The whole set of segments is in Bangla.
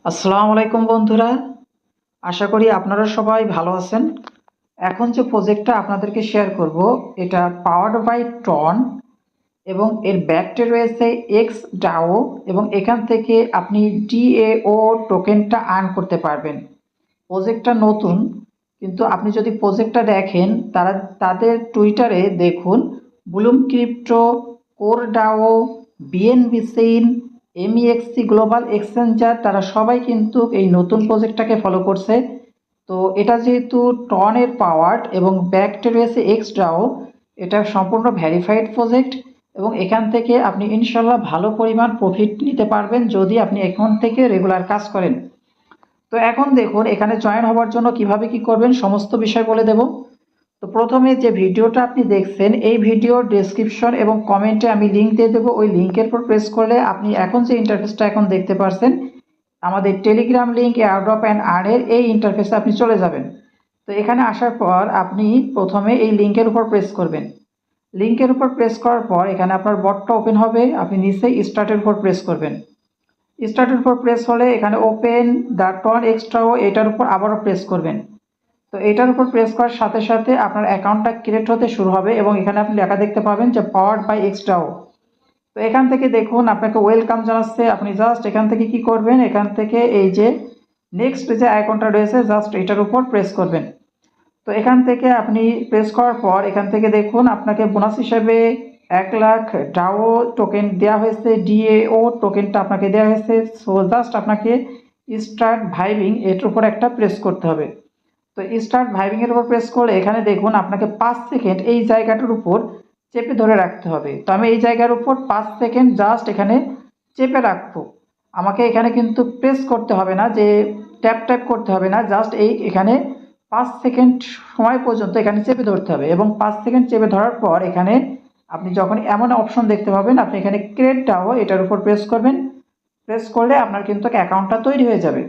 আসসালামু আলাইকুম বন্ধুরা, আশা করি আপনারা সবাই ভালো আছেন। এখন যে প্রজেক্টটা আপনাদেরকে শেয়ার করব এটা পাওয়ার্ড বাই টন এবং এর ব্যাকটে রয়েছে এক্স ডাও এবং এখান থেকে আপনি ডিএও টোকেনটা আর্ন করতে পারবেন। প্রজেক্টটা নতুন, কিন্তু আপনি যদি প্রজেক্টটা দেখেন তাদের টুইটারে দেখুন Bloom Crypto, Core DAO, BNB Chain, MEXC Global exchanger তারা সবাই কিন্তু এই নতুন প্রজেক্টটাকে ফলো করছে। তো এটা যেহেতু টনের পাওয়ার্ড এবং ব্যাকটে রয়েছে এক্স ডাও, এটা সম্পূর্ণ ভেরিফাইড প্রজেক্ট এবং এখান থেকে আপনি ইনশাল্লাহ ভালো পরিমাণ প্রফিট নিতে পারবেন যদি আপনি এখন থেকে রেগুলার কাজ করেন। তো এখন দেখুন এখানে জয়েন হওয়ার জন্য কিভাবে কি করবেন সমস্ত বিষয় বলে দেব। তো প্রথমে যে ভিডিওটা আপনি দেখছেন এই ভিডিওর ডেসক্রিপশন এবং কমেন্টে আমি লিঙ্ক দিয়ে দেবো। ওই লিঙ্কের উপর প্রেস করলে আপনি এখন যে ইন্টারফেসটা এখন দেখতে পারছেন আমাদের টেলিগ্রাম লিঙ্ক এয়ারড্রপ অ্যান্ড আর্নের এই ইন্টারফেসে আপনি চলে যাবেন। তো এখানে আসার পর আপনি প্রথমে এই লিঙ্কের উপর প্রেস করবেন। লিঙ্কের উপর প্রেস করার পর এখানে আপনার বটটা ওপেন হবে, আপনি নিচেই স্টার্টের উপর প্রেস করবেন। স্টার্টের উপর প্রেস হলে এখানে ওপেন দ্য টন এক্সট্রাও এটার উপর আবারও প্রেস করবেন। তো এটার উপর প্রেস করার সাথে সাথে আপনার অ্যাকাউন্টটা ক্রিয়েট হতে শুরু হবে এবং এখানে আপনি লেখা দেখতে পাবেন যে পাওয়ার্ড বাই এক্সট্রাও। তো এখান থেকে দেখুন আপনাকে ওয়েলকাম জানাচ্ছে। আপনি জাস্ট এখান থেকে কি করবেন, এখান থেকে এই যে নেক্সট যে আইকনটা রয়েছে জাস্ট এটার উপর প্রেস করবেন। তো এখান থেকে আপনি প্রেস করার পর এখান থেকে দেখুন আপনাকে বোনাস হিসেবে 1,00,000 ডাও টোকেন দেওয়া হয়েছে, ডিএও টোকেনটা আপনাকে দেওয়া হয়েছে। সো জাস্ট আপনাকে স্টার্ট ভাইবিং এর উপর একটা প্রেস করতে হবে। তো স্টার্ট ভাইবিং এর উপর প্রেস করলে এখানে দেখুন আপনাকে 5 সেকেন্ড এই জায়গাটার উপর চেপে ধরে রাখতে হবে। তো আমি এই জায়গার উপর 5 সেকেন্ড জাস্ট এখানে চেপে রাখবো। আমাকে এখানে কিন্তু প্রেস করতে হবে না, যে ট্যাপ ট্যাপ করতে হবে না, জাস্ট এখানে 5 সেকেন্ড সময় পর্যন্ত এখানে চেপে ধরতে হবে এবং 5 সেকেন্ড চেপে ধরার পর এখানে আপনি যখন এমন অপশন দেখতে পাবেন আপনি এখানে ক্রিয়েট ডাও এটার উপর প্রেস করবেন। প্রেস করলে আপনার কিন্তু অ্যাকাউন্টটা তৈরি হয়ে যাবে।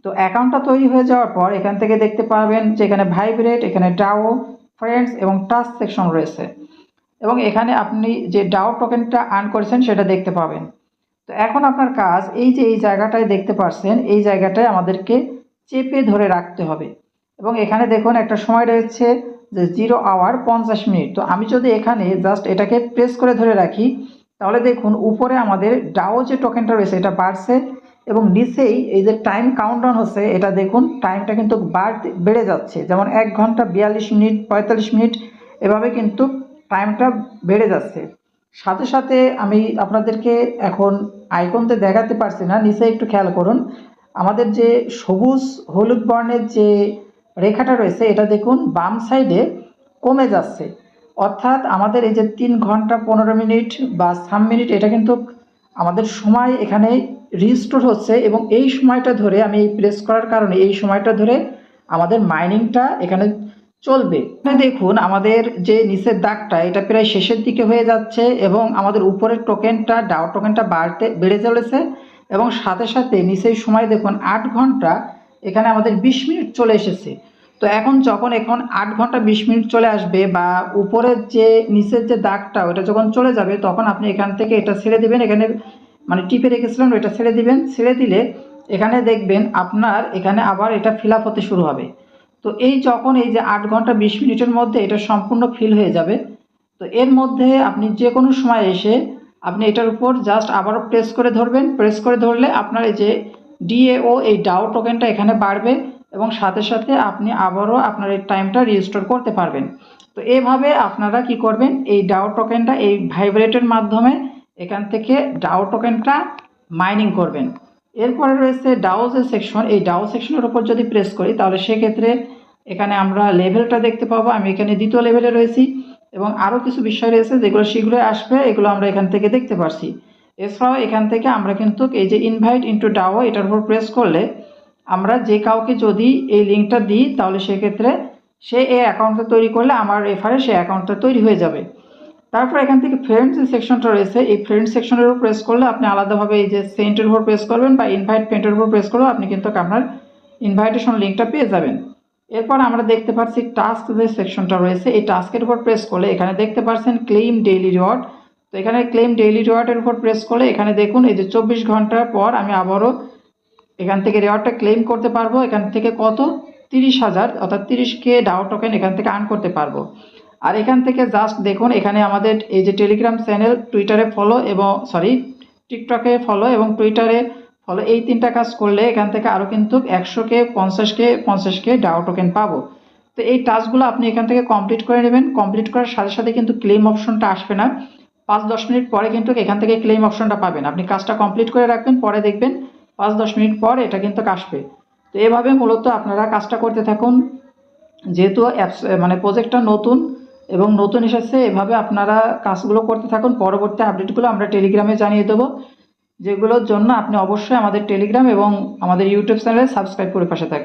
তো অ্যাকাউন্টটা তৈরি হয়ে যাওয়ার পর এখান থেকে দেখতে পাবেন যে এখানে ভাইব্রেট, এখানে ডাও, ফ্রেন্ডস এবং টাস্ক সেকশন রয়েছে এবং এখানে আপনি যে ডাও টোকেনটা আর্ন করেছেন সেটা দেখতে পাবেন। তো এখন আপনার কাজ এই যে এই জায়গাটায় দেখতে পাচ্ছেন এই জায়গাটায় আমাদেরকে চেপে ধরে রাখতে হবে এবং এখানে দেখুন একটা সময় রয়েছে যে 0 আওয়ার 50 মিনিট। তো আমি যদি এখানে জাস্ট এটাকে প্রেস করে ধরে রাখি তাহলে দেখুন উপরে আমাদের ডাও যে টোকেনটা রয়েছে এটা বাড়ছে এবং নিচেই এই যে টাইম কাউন্টডাউন হচ্ছে এটা দেখুন টাইমটা কিন্তু বেড়ে যাচ্ছে, যেমন 1 ঘন্টা 42 মিনিট 45 মিনিট এভাবে কিন্তু টাইমটা বেড়ে যাচ্ছে। সাথে সাথে আমি আপনাদেরকে এখন আইকনতে দেখাতে পারছি না, নিচে একটু খেয়াল করুন আমাদের যে সবুজ হলুদ বর্ণের যে রেখাটা রয়েছে এটা দেখুন বাম সাইডে কমে যাচ্ছে। অর্থাৎ আমাদের এই যে 3 ঘন্টা 15 মিনিট বা 3 মিনিট এটা কিন্তু আমাদের সময় এখানে রিস্টোর হচ্ছে এবং এই সময়টা ধরে আমি এই প্রেস করার কারণে এই সময়টা ধরে আমাদের মাইনিংটা এখানে চলবে। এখানে দেখুন আমাদের যে নিচের দাগটা এটা প্রায় শেষের দিকে হয়ে যাচ্ছে এবং আমাদের উপরের টোকেনটা ডাও টোকেনটা বেড়ে চলেছে এবং সাথে সাথে নিচের সময় দেখুন 8 ঘন্টা এখানে আমাদের 20 মিনিট চলে এসেছে। তো এখন যখন 8 ঘন্টা 20 মিনিট চলে আসবে বা উপরের যে নিচের যে দাগটা ওটা যখন চলে যাবে তখন আপনি এখান থেকে এটা ছেড়ে দিবেন, এখানে মানে টিপে রেখেছিলাম এটা ছেড়ে দিবেন। ছেড়ে দিলে এখানে দেখবেন আপনার এখানে আবার এটা ফিল আপ হতে শুরু হবে। তো এই যখন এই যে 8 ঘন্টা 20 মিনিটের মধ্যে এটা সম্পূর্ণ ফিল হয়ে যাবে। তো এর মধ্যে আপনি যে কোনো সময় এসে আপনি এটার উপর জাস্ট আবারও প্রেস করে ধরবেন। প্রেস করে ধরলে আপনার এই যে ডিএও এই ডাও টোকেনটা এখানে বাড়বে এবং সাথে সাথে আপনি আবারও আপনার এই টাইমটা রিস্টোর করতে পারবেন। তো এইভাবে আপনারা কি করবেন, এই ডাও টোকেনটা এই ভাইব্রেটের মাধ্যমে এখান থেকে ডাও টোকেনটা মাইনিং করবেন। এরপরে রয়েছে ডাও যে সেকশন, এই ডাও সেকশনের উপর যদি প্রেস করি তাহলে সেক্ষেত্রে এখানে আমরা লেভেলটা দেখতে পাবো। আমি এখানে 2য় লেভেলে রয়েছি এবং আরও কিছু বিষয় রয়েছে যেগুলো শীঘ্রই আসবে, এগুলো আমরা এখান থেকে দেখতে পারছি। এছাড়াও এখান থেকে আমরা কিন্তু এই যে ইনভাইট ইনটু ডাও এটার উপর প্রেস করলে আমরা যে কাউকে যদি এই লিঙ্কটা দিই তাহলে সেক্ষেত্রে সে এই অ্যাকাউন্টটা তৈরি করলে আমার রেফারে সেই অ্যাকাউন্টটা তৈরি হয়ে যাবে। তারপর এখান থেকে ফ্রেন্ডস যে সেকশনটা রয়েছে এই ফ্রেন্ড সেকশনের উপর প্রেস করলে আপনি আলাদাভাবে এই যে সেন্টের উপর প্রেস করবেন বা ইনভাইট পেন্টের উপর প্রেস করলেও আপনি কিন্তু আপনার ইনভাইটেশন লিঙ্কটা পেয়ে যাবেন। এরপর আমরা দেখতে পাচ্ছি টাস্ক যে সেকশনটা রয়েছে এই টাস্কের উপর প্রেস করলে এখানে দেখতে পাচ্ছেন ক্লেইম ডেইলি রিওয়ার্ড। তো এখানে ক্লেইম ডেইলি রিওয়ার্ডের উপর প্রেস করলে এখানে দেখুন এই যে 24 ঘন্টা পর আমি আবারও এখান থেকে রেওয়ার্ডটা ক্লেম করতে পারবো। এখান থেকে কত 30,000 অর্থাৎ 30K ডাও টোকেন এখান থেকে আর্ন করতে পারবো। আর এখান থেকে জাস্ট দেখুন এখানে আমাদের এই যে টেলিগ্রাম চ্যানেল, টুইটারে ফলো এবং টিকটকে ফলো এবং টুইটারে ফলো, এই 3টা কাজ করলে এখান থেকে আরও কিন্তু 100K 50K ডাও টোকেন পাবো। তো এই টাস্কগুলো আপনি এখান থেকে কমপ্লিট করে নেবেন। কমপ্লিট করার সাথে সাথে কিন্তু ক্লেম অপশনটা আসবে না, 5-10 মিনিট পরে কিন্তু এখান থেকে ক্লেম অপশনটা পাবেন। আপনি কাজটা কমপ্লিট করে রাখবেন, পরে দেখবেন 5-10 মিনিট পর এটা কিন্তু আসবে। তো এভাবে মূলত আপনারা কাজটা করতে থাকুন। যেহেতু অ্যাপস মানে প্রজেক্টটা নতুন এবং নতুন এসেছে, এভাবে আপনারা কাজগুলো করতে থাকুন। পরবর্তী আপডেটগুলো আমরা টেলিগ্রামে জানিয়ে দেবো, যেগুলোর জন্য আপনি অবশ্যই আমাদের টেলিগ্রাম এবং আমাদের ইউটিউব চ্যানেলে সাবস্ক্রাইব করে পাশে থাকবেন।